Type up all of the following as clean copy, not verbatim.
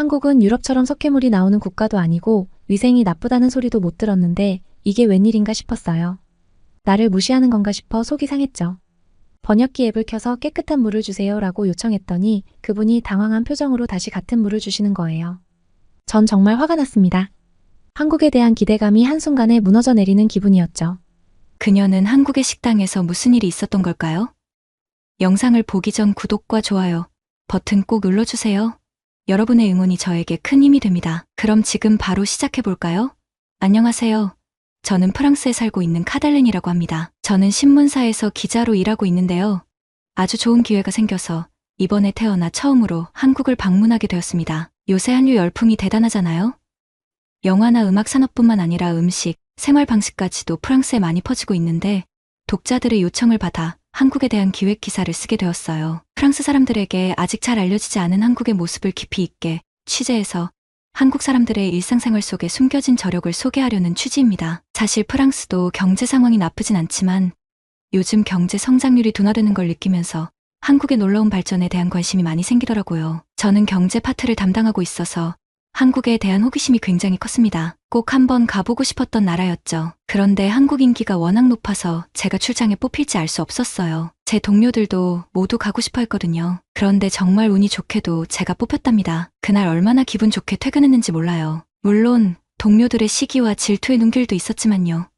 한국은 유럽처럼 석회물이 나오는 국가도 아니고 위생이 나쁘다는 소리도 못 들었는데 이게 웬일인가 싶었어요. 나를 무시하는 건가 싶어 속이 상했죠. 번역기 앱을 켜서 깨끗한 물을 주세요 라고 요청했더니 그분이 당황한 표정으로 다시 같은 물을 주시는 거예요. 전 정말 화가 났습니다. 한국에 대한 기대감이 한순간에 무너져 내리는 기분이었죠. 그녀는 한국의 식당에서 무슨 일이 있었던 걸까요? 영상을 보기 전 구독과 좋아요 버튼 꼭 눌러주세요. 여러분의 응원이 저에게 큰 힘이 됩니다. 그럼 지금 바로 시작해볼까요? 안녕하세요. 저는 프랑스에 살고 있는 카달렌이라고 합니다. 저는 신문사에서 기자로 일하고 있는데요. 아주 좋은 기회가 생겨서 이번에 태어나 처음으로 한국을 방문하게 되었습니다. 요새 한류 열풍이 대단하잖아요. 영화나 음악 산업뿐만 아니라 음식, 생활 방식까지도 프랑스에 많이 퍼지고 있는데 독자들의 요청을 받아 한국에 대한 기획 기사를 쓰게 되었어요. 프랑스 사람들에게 아직 잘 알려지지 않은 한국의 모습을 깊이 있게 취재해서 한국 사람들의 일상생활 속에 숨겨진 저력을 소개하려는 취지입니다. 사실 프랑스도 경제 상황이 나쁘진 않지만 요즘 경제 성장률이 둔화되는 걸 느끼면서 한국의 놀라운 발전에 대한 관심이 많이 생기더라고요. 저는 경제 파트를 담당하고 있어서 한국에 대한 호기심이 굉장히 컸습니다. 꼭 한번 가보고 싶었던 나라였죠. 그런데 한국 인기가 워낙 높아서 제가 출장에 뽑힐지 알 수 없었어요. 제 동료들도 모두 가고 싶어 했거든요. 그런데 정말 운이 좋게도 제가 뽑혔답니다. 그날 얼마나 기분 좋게 퇴근했는지 몰라요. 물론 동료들의 시기와 질투의 눈길도 있었지만요.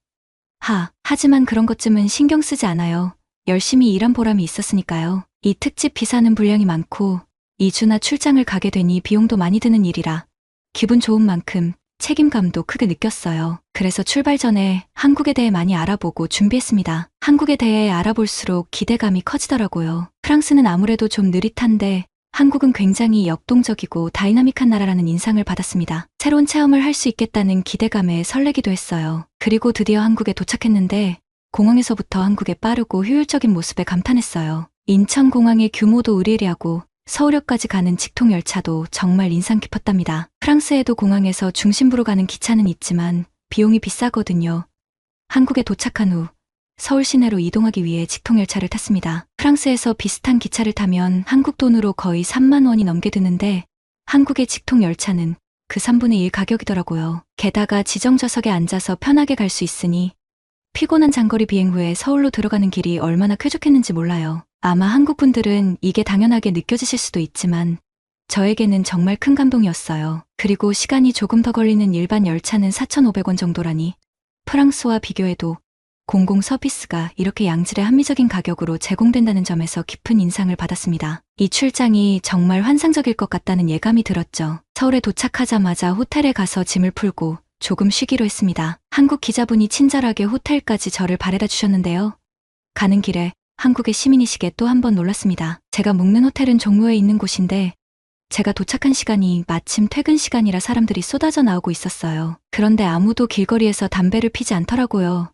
하지만 그런 것쯤은 신경 쓰지 않아요. 열심히 일한 보람이 있었으니까요. 이 특집 비사는 분량이 많고 2주나 출장을 가게 되니 비용도 많이 드는 일이라 기분 좋은 만큼 책임감도 크게 느꼈어요. 그래서 출발 전에 한국에 대해 많이 알아보고 준비했습니다. 한국에 대해 알아볼수록 기대감이 커지더라고요. 프랑스는 아무래도 좀 느릿한데 한국은 굉장히 역동적이고 다이나믹한 나라라는 인상을 받았습니다. 새로운 체험을 할 수 있겠다는 기대감에 설레기도 했어요. 그리고 드디어 한국에 도착했는데 공항에서부터 한국의 빠르고 효율적인 모습에 감탄했어요. 인천공항의 규모도 의리하고 서울역까지 가는 직통열차도 정말 인상 깊었답니다. 프랑스에도 공항에서 중심부로 가는 기차는 있지만 비용이 비싸거든요. 한국에 도착한 후 서울 시내로 이동하기 위해 직통열차를 탔습니다. 프랑스에서 비슷한 기차를 타면 한국 돈으로 거의 3만 원이 넘게 드는데 한국의 직통열차는 그 3분의 1 가격이더라고요. 게다가 지정좌석에 앉아서 편하게 갈 수 있으니 피곤한 장거리 비행 후에 서울로 들어가는 길이 얼마나 쾌적했는지 몰라요. 아마 한국 분들은 이게 당연하게 느껴지실 수도 있지만 저에게는 정말 큰 감동이었어요. 그리고 시간이 조금 더 걸리는 일반 열차는 4,500원 정도라니 프랑스와 비교해도 공공 서비스가 이렇게 양질의 합리적인 가격으로 제공된다는 점에서 깊은 인상을 받았습니다. 이 출장이 정말 환상적일 것 같다는 예감이 들었죠. 서울에 도착하자마자 호텔에 가서 짐을 풀고 조금 쉬기로 했습니다. 한국 기자분이 친절하게 호텔까지 저를 바래다 주셨는데요. 가는 길에 한국의 시민의식에 또 한 번 놀랐습니다. 제가 묵는 호텔은 종로에 있는 곳인데 제가 도착한 시간이 마침 퇴근 시간이라 사람들이 쏟아져 나오고 있었어요. 그런데 아무도 길거리에서 담배를 피지 않더라고요.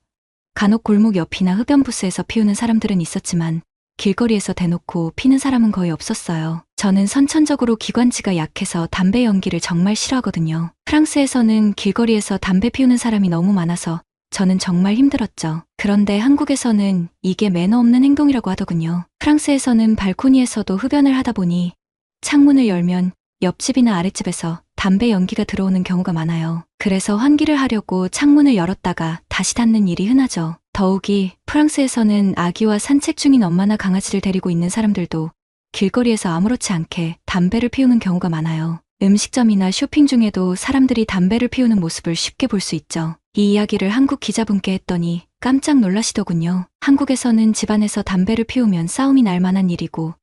간혹 골목 옆이나 흡연부스에서 피우는 사람들은 있었지만 길거리에서 대놓고 피는 사람은 거의 없었어요. 저는 선천적으로 기관지가 약해서 담배 연기를 정말 싫어하거든요. 프랑스에서는 길거리에서 담배 피우는 사람이 너무 많아서 저는 정말 힘들었죠. 그런데 한국에서는 이게 매너 없는 행동이라고 하더군요. 프랑스에서는 발코니에서도 흡연을 하다 보니 창문을 열면 옆집이나 아랫집에서 담배 연기가 들어오는 경우가 많아요. 그래서 환기를 하려고 창문을 열었다가 다시 닫는 일이 흔하죠. 더욱이 프랑스에서는 아기와 산책 중인 엄마나 강아지를 데리고 있는 사람들도 길거리에서 아무렇지 않게 담배를 피우는 경우가 많아요. 음식점이나 쇼핑 중에도 사람들이 담배를 피우는 모습을 쉽게 볼 수 있죠. 이 이야기를 한국 기자분께 했더니 깜짝 놀라시더군요. 한국에서는 집안에서 담배를 피우면 싸움이 날 만한 일이고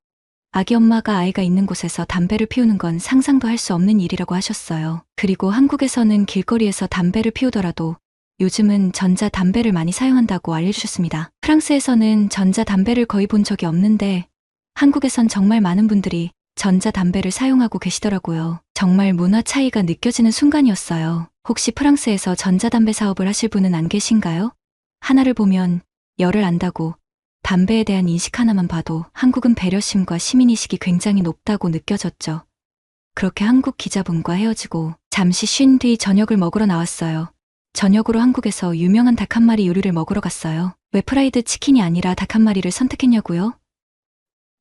아기 엄마가 아이가 있는 곳에서 담배를 피우는 건 상상도 할 수 없는 일이라고 하셨어요. 그리고 한국에서는 길거리에서 담배를 피우더라도 요즘은 전자담배를 많이 사용한다고 알려주셨습니다. 프랑스에서는 전자담배를 거의 본 적이 없는데 한국에선 정말 많은 분들이 전자담배를 사용하고 계시더라고요. 정말 문화 차이가 느껴지는 순간이었어요. 혹시 프랑스에서 전자담배 사업을 하실 분은 안 계신가요? 하나를 보면 열을 안다고 담배에 대한 인식 하나만 봐도 한국은 배려심과 시민의식이 굉장히 높다고 느껴졌죠. 그렇게 한국 기자분과 헤어지고 잠시 쉰 뒤 저녁을 먹으러 나왔어요. 저녁으로 한국에서 유명한 닭 한 마리 요리를 먹으러 갔어요. 왜 프라이드 치킨이 아니라 닭 한 마리를 선택했냐고요?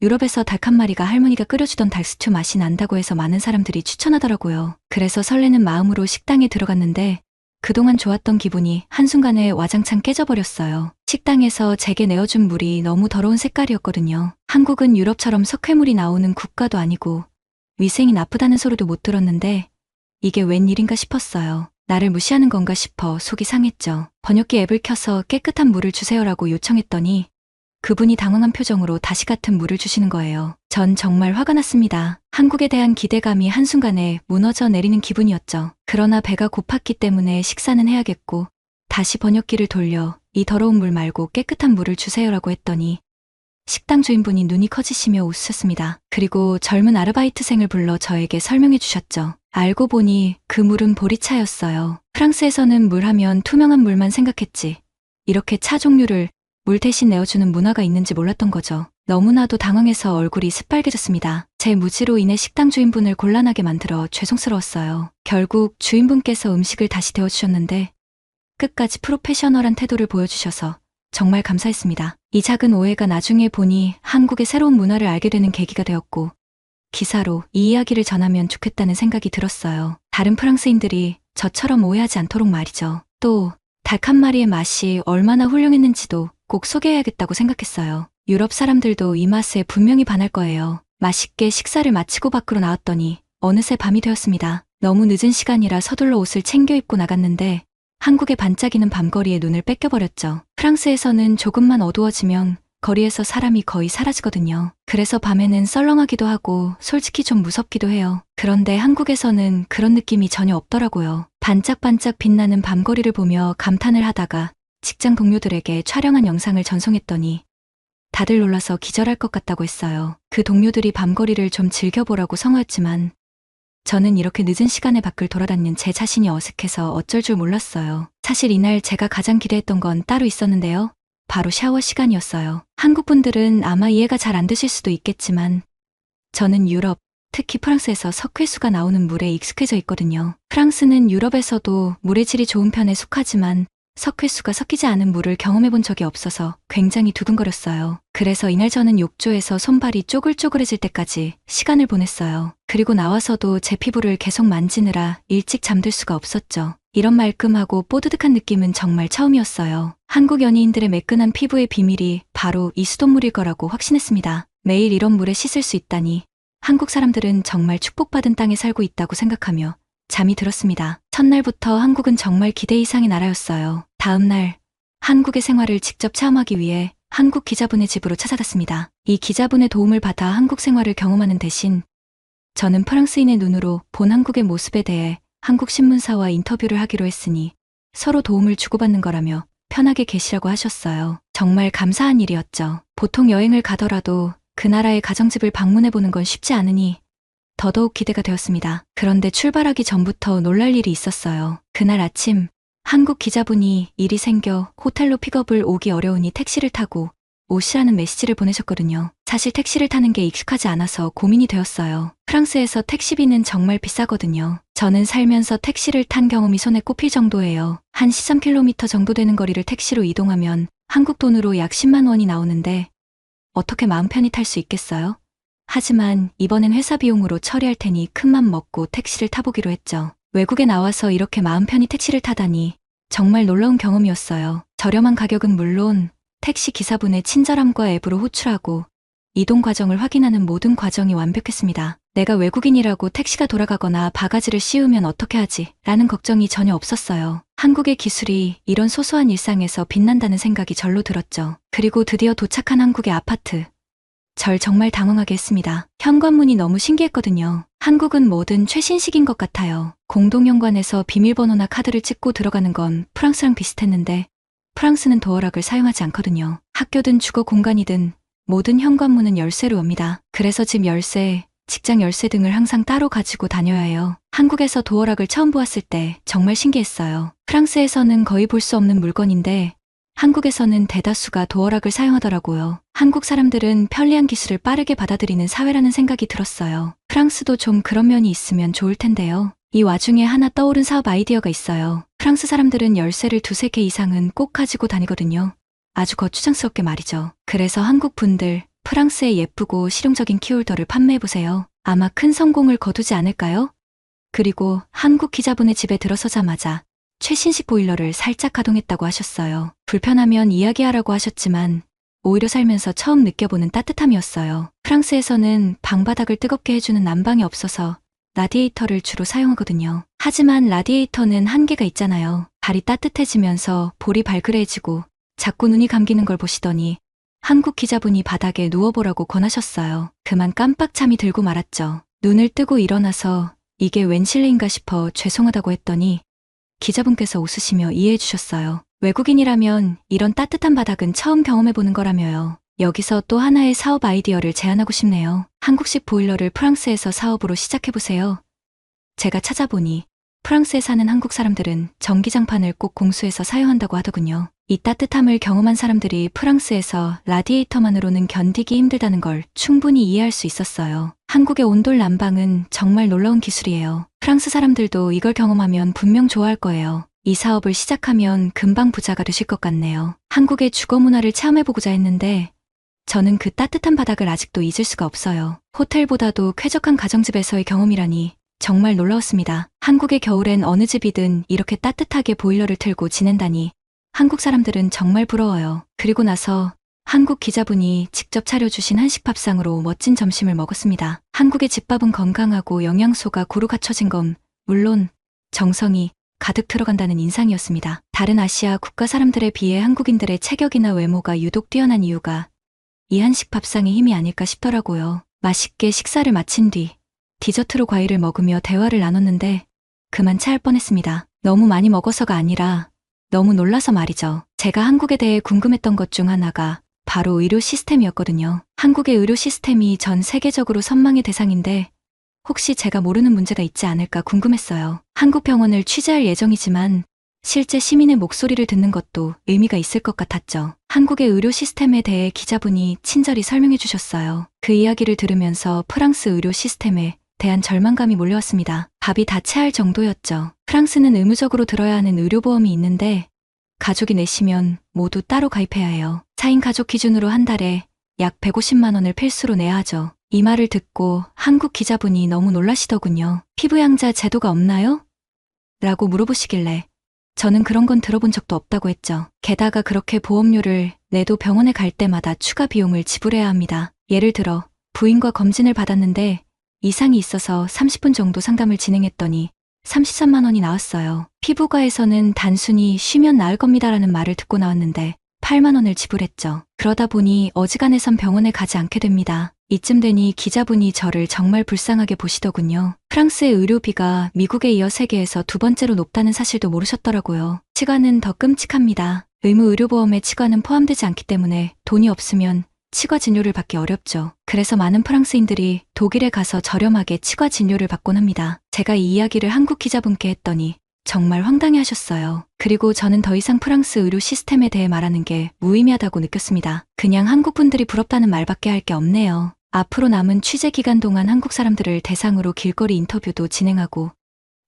유럽에서 닭 한 마리가 할머니가 끓여주던 닭스튜 맛이 난다고 해서 많은 사람들이 추천하더라고요. 그래서 설레는 마음으로 식당에 들어갔는데 그동안 좋았던 기분이 한순간에 와장창 깨져버렸어요. 식당에서 제게 내어준 물이 너무 더러운 색깔이었거든요. 한국은 유럽처럼 석회물이 나오는 국가도 아니고 위생이 나쁘다는 소리도 못 들었는데 이게 웬일인가 싶었어요. 나를 무시하는 건가 싶어 속이 상했죠. 번역기 앱을 켜서 깨끗한 물을 주세요라고 요청했더니 그분이 당황한 표정으로 다시 같은 물을 주시는 거예요. 전 정말 화가 났습니다. 한국에 대한 기대감이 한순간에 무너져 내리는 기분이었죠. 그러나 배가 고팠기 때문에 식사는 해야겠고 다시 번역기를 돌려 이 더러운 물 말고 깨끗한 물을 주세요라고 했더니 식당 주인분이 눈이 커지시며 웃으셨습니다. 그리고 젊은 아르바이트생을 불러 저에게 설명해 주셨죠. 알고 보니 그 물은 보리차였어요. 프랑스에서는 물 하면 투명한 물만 생각했지 이렇게 차 종류를 물 대신 내어주는 문화가 있는지 몰랐던 거죠. 너무나도 당황해서 얼굴이 새빨개졌습니다. 제 무지로 인해 식당 주인분을 곤란하게 만들어 죄송스러웠어요. 결국 주인분께서 음식을 다시 데워주셨는데 끝까지 프로페셔널한 태도를 보여주셔서 정말 감사했습니다. 이 작은 오해가 나중에 보니 한국의 새로운 문화를 알게 되는 계기가 되었고 기사로 이 이야기를 전하면 좋겠다는 생각이 들었어요. 다른 프랑스인들이 저처럼 오해하지 않도록 말이죠. 또 닭 한 마리의 맛이 얼마나 훌륭했는지도 꼭 소개해야겠다고 생각했어요. 유럽 사람들도 이 맛에 분명히 반할 거예요. 맛있게 식사를 마치고 밖으로 나왔더니 어느새 밤이 되었습니다. 너무 늦은 시간이라 서둘러 옷을 챙겨 입고 나갔는데 한국의 반짝이는 밤거리에 눈을 뺏겨버렸죠. 프랑스에서는 조금만 어두워지면 거리에서 사람이 거의 사라지거든요. 그래서 밤에는 썰렁하기도 하고 솔직히 좀 무섭기도 해요. 그런데 한국에서는 그런 느낌이 전혀 없더라고요. 반짝반짝 빛나는 밤거리를 보며 감탄을 하다가 직장 동료들에게 촬영한 영상을 전송했더니 다들 놀라서 기절할 것 같다고 했어요. 그 동료들이 밤거리를 좀 즐겨보라고 성화했지만 저는 이렇게 늦은 시간에 밖을 돌아다니는 제 자신이 어색해서 어쩔 줄 몰랐어요. 사실 이날 제가 가장 기대했던 건 따로 있었는데요. 바로 샤워 시간이었어요. 한국 분들은 아마 이해가 잘 안 되실 수도 있겠지만 저는 유럽, 특히 프랑스에서 석회수가 나오는 물에 익숙해져 있거든요. 프랑스는 유럽에서도 물의 질이 좋은 편에 속하지만 석회수가 섞이지 않은 물을 경험해 본 적이 없어서 굉장히 두근거렸어요. 그래서 이날 저는 욕조에서 손발이 쪼글쪼글해질 때까지 시간을 보냈어요. 그리고 나와서도 제 피부를 계속 만지느라 일찍 잠들 수가 없었죠. 이런 말끔하고 뽀드득한 느낌은 정말 처음이었어요. 한국 연예인들의 매끈한 피부의 비밀이 바로 이 수돗물일 거라고 확신했습니다. 매일 이런 물에 씻을 수 있다니 한국 사람들은 정말 축복받은 땅에 살고 있다고 생각하며 잠이 들었습니다. 첫날부터 한국은 정말 기대 이상의 나라였어요. 다음 날 한국의 생활을 직접 체험하기 위해 한국 기자분의 집으로 찾아갔습니다. 이 기자분의 도움을 받아 한국 생활을 경험하는 대신 저는 프랑스인의 눈으로 본 한국의 모습에 대해 한국 신문사와 인터뷰를 하기로 했으니 서로 도움을 주고받는 거라며 편하게 계시라고 하셨어요. 정말 감사한 일이었죠. 보통 여행을 가더라도 그 나라의 가정집을 방문해보는 건 쉽지 않으니 더더욱 기대가 되었습니다. 그런데 출발하기 전부터 놀랄 일이 있었어요. 그날 아침 한국 기자분이 일이 생겨 호텔로 픽업을 오기 어려우니 택시를 타고 오시라는 메시지를 보내셨거든요. 사실 택시를 타는 게 익숙하지 않아서 고민이 되었어요. 프랑스에서 택시비는 정말 비싸거든요. 저는 살면서 택시를 탄 경험이 손에 꼽힐 정도예요. 한 13km 정도 되는 거리를 택시로 이동하면 한국 돈으로 약 10만 원이 나오는데 어떻게 마음 편히 탈 수 있겠어요? 하지만 이번엔 회사 비용으로 처리할 테니 큰맘 먹고 택시를 타보기로 했죠. 외국에 나와서 이렇게 마음 편히 택시를 타다니 정말 놀라운 경험이었어요. 저렴한 가격은 물론 택시 기사분의 친절함과 앱으로 호출하고 이동 과정을 확인하는 모든 과정이 완벽했습니다. 내가 외국인이라고 택시가 돌아가거나 바가지를 씌우면 어떻게 하지? 라는 걱정이 전혀 없었어요. 한국의 기술이 이런 소소한 일상에서 빛난다는 생각이 절로 들었죠. 그리고 드디어 도착한 한국의 아파트. 절 정말 당황하게 했습니다. 현관문이 너무 신기했거든요. 한국은 뭐든 최신식인 것 같아요. 공동현관에서 비밀번호나 카드를 찍고 들어가는 건 프랑스랑 비슷했는데 프랑스는 도어락을 사용하지 않거든요. 학교든 주거 공간이든 모든 현관문은 열쇠로 엽니다. 그래서 집 열쇠, 직장 열쇠 등을 항상 따로 가지고 다녀야 해요. 한국에서 도어락을 처음 보았을 때 정말 신기했어요. 프랑스에서는 거의 볼 수 없는 물건인데 한국에서는 대다수가 도어락을 사용하더라고요. 한국 사람들은 편리한 기술을 빠르게 받아들이는 사회라는 생각이 들었어요. 프랑스도 좀 그런 면이 있으면 좋을 텐데요. 이 와중에 하나 떠오른 사업 아이디어가 있어요. 프랑스 사람들은 열쇠를 두세 개 이상은 꼭 가지고 다니거든요. 아주 거추장스럽게 말이죠. 그래서 한국 분들, 프랑스의 예쁘고 실용적인 키홀더를 판매해보세요. 아마 큰 성공을 거두지 않을까요? 그리고 한국 기자분의 집에 들어서자마자 최신식 보일러를 살짝 가동했다고 하셨어요. 불편하면 이야기하라고 하셨지만 오히려 살면서 처음 느껴보는 따뜻함이었어요. 프랑스에서는 방바닥을 뜨겁게 해주는 난방이 없어서 라디에이터를 주로 사용하거든요. 하지만 라디에이터는 한계가 있잖아요. 발이 따뜻해지면서 볼이 발그레해지고 자꾸 눈이 감기는 걸 보시더니 한국 기자분이 바닥에 누워보라고 권하셨어요. 그만 깜빡 잠이 들고 말았죠. 눈을 뜨고 일어나서 이게 웬 실례인가 싶어 죄송하다고 했더니 기자분께서 웃으시며 이해해 주셨어요. 외국인이라면 이런 따뜻한 바닥은 처음 경험해보는 거라며요. 여기서 또 하나의 사업 아이디어를 제안하고 싶네요. 한국식 보일러를 프랑스에서 사업으로 시작해보세요. 제가 찾아보니 프랑스에 사는 한국 사람들은 전기장판을 꼭 공수해서 사용한다고 하더군요. 이 따뜻함을 경험한 사람들이 프랑스에서 라디에이터만으로는 견디기 힘들다는 걸 충분히 이해할 수 있었어요. 한국의 온돌 난방은 정말 놀라운 기술이에요. 프랑스 사람들도 이걸 경험하면 분명 좋아할 거예요. 이 사업을 시작하면 금방 부자가 되실 것 같네요. 한국의 주거 문화를 체험해보고자 했는데 저는 그 따뜻한 바닥을 아직도 잊을 수가 없어요. 호텔보다도 쾌적한 가정집에서의 경험이라니 정말 놀라웠습니다. 한국의 겨울엔 어느 집이든 이렇게 따뜻하게 보일러를 틀고 지낸다니 한국 사람들은 정말 부러워요. 그리고 나서 한국 기자분이 직접 차려주신 한식 밥상으로 멋진 점심을 먹었습니다. 한국의 집밥은 건강하고 영양소가 고루 갖춰진 건 물론 정성이 가득 들어간다는 인상이었습니다. 다른 아시아 국가 사람들에 비해 한국인들의 체격이나 외모가 유독 뛰어난 이유가 이 한식 밥상의 힘이 아닐까 싶더라고요. 맛있게 식사를 마친 뒤 디저트로 과일을 먹으며 대화를 나눴는데 그만 체할 뻔했습니다. 너무 많이 먹어서가 아니라 너무 놀라서 말이죠. 제가 한국에 대해 궁금했던 것 중 하나가 바로 의료 시스템이었거든요. 한국의 의료 시스템이 전 세계적으로 선망의 대상인데 혹시 제가 모르는 문제가 있지 않을까 궁금했어요. 한국 병원을 취재할 예정이지만 실제 시민의 목소리를 듣는 것도 의미가 있을 것 같았죠. 한국의 의료 시스템에 대해 기자분이 친절히 설명해 주셨어요. 그 이야기를 들으면서 프랑스 의료 시스템에 대한 절망감이 몰려왔습니다. 밥이 다 체할 정도였죠. 프랑스는 의무적으로 들어야 하는 의료보험이 있는데 가족이 내시면 모두 따로 가입해야 해요. 4인 가족 기준으로 한 달에 약 150만 원을 필수로 내야 하죠. 이 말을 듣고 한국 기자분이 너무 놀라시더군요. 피부양자 제도가 없나요? 라고 물어보시길래 저는 그런 건 들어본 적도 없다고 했죠. 게다가 그렇게 보험료를 내도 병원에 갈 때마다 추가 비용을 지불해야 합니다. 예를 들어 부인과 검진을 받았는데 이상이 있어서 30분 정도 상담을 진행했더니 33만 원이 나왔어요. 피부과에서는 단순히 쉬면 나을 겁니다라는 말을 듣고 나왔는데 8만 원을 지불했죠. 그러다 보니 어지간해선 병원에 가지 않게 됩니다. 이쯤 되니 기자분이 저를 정말 불쌍하게 보시더군요. 프랑스의 의료비가 미국에 이어 세계에서 두 번째로 높다는 사실도 모르셨더라고요. 치과는 더 끔찍합니다. 의무 의료보험에 치과는 포함되지 않기 때문에 돈이 없으면 치과 진료를 받기 어렵죠. 그래서 많은 프랑스인들이 독일에 가서 저렴하게 치과 진료를 받곤 합니다. 제가 이 이야기를 한국 기자분께 했더니 정말 황당해 하셨어요. 그리고 저는 더 이상 프랑스 의료 시스템에 대해 말하는 게 무의미하다고 느꼈습니다. 그냥 한국 분들이 부럽다는 말밖에 할 게 없네요. 앞으로 남은 취재 기간 동안 한국 사람들을 대상으로 길거리 인터뷰도 진행하고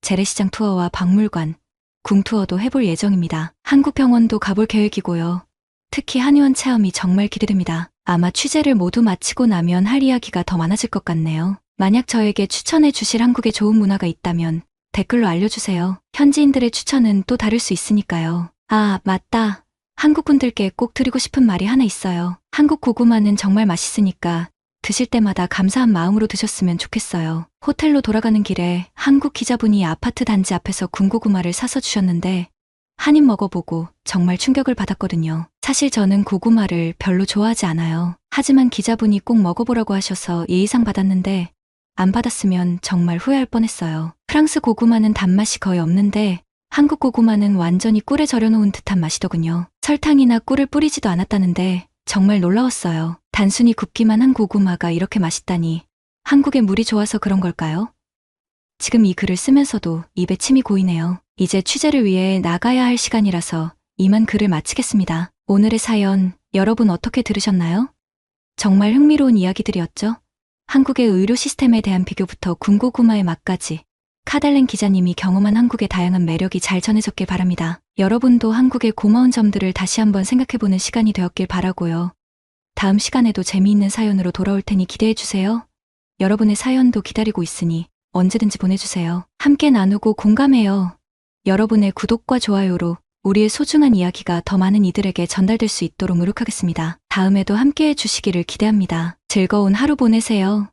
재래시장 투어와 박물관, 궁 투어도 해볼 예정입니다. 한국 병원도 가볼 계획이고요. 특히 한의원 체험이 정말 기대됩니다. 아마 취재를 모두 마치고 나면 할 이야기가 더 많아질 것 같네요. 만약 저에게 추천해 주실 한국의 좋은 문화가 있다면 댓글로 알려주세요. 현지인들의 추천은 또 다를 수 있으니까요. 아, 맞다. 한국 분들께 꼭 드리고 싶은 말이 하나 있어요. 한국 고구마는 정말 맛있으니까 드실 때마다 감사한 마음으로 드셨으면 좋겠어요. 호텔로 돌아가는 길에 한국 기자분이 아파트 단지 앞에서 군고구마를 사서 주셨는데 한 입 먹어보고 정말 충격을 받았거든요. 사실 저는 고구마를 별로 좋아하지 않아요. 하지만 기자분이 꼭 먹어보라고 하셔서 예의상 받았는데 안 받았으면 정말 후회할 뻔했어요. 프랑스 고구마는 단맛이 거의 없는데 한국 고구마는 완전히 꿀에 절여놓은 듯한 맛이더군요. 설탕이나 꿀을 뿌리지도 않았다는데 정말 놀라웠어요. 단순히 굽기만 한 고구마가 이렇게 맛있다니 한국의 물이 좋아서 그런 걸까요? 지금 이 글을 쓰면서도 입에 침이 고이네요. 이제 취재를 위해 나가야 할 시간이라서 이만 글을 마치겠습니다. 오늘의 사연 여러분 어떻게 들으셨나요? 정말 흥미로운 이야기들이었죠? 한국의 의료 시스템에 대한 비교부터 군고구마의 맛까지 카달렌 기자님이 경험한 한국의 다양한 매력이 잘 전해졌길 바랍니다. 여러분도 한국의 고마운 점들을 다시 한번 생각해보는 시간이 되었길 바라고요. 다음 시간에도 재미있는 사연으로 돌아올 테니 기대해주세요. 여러분의 사연도 기다리고 있으니 언제든지 보내주세요. 함께 나누고 공감해요. 여러분의 구독과 좋아요로 우리의 소중한 이야기가 더 많은 이들에게 전달될 수 있도록 노력하겠습니다. 다음에도 함께 해주시기를 기대합니다. 즐거운 하루 보내세요.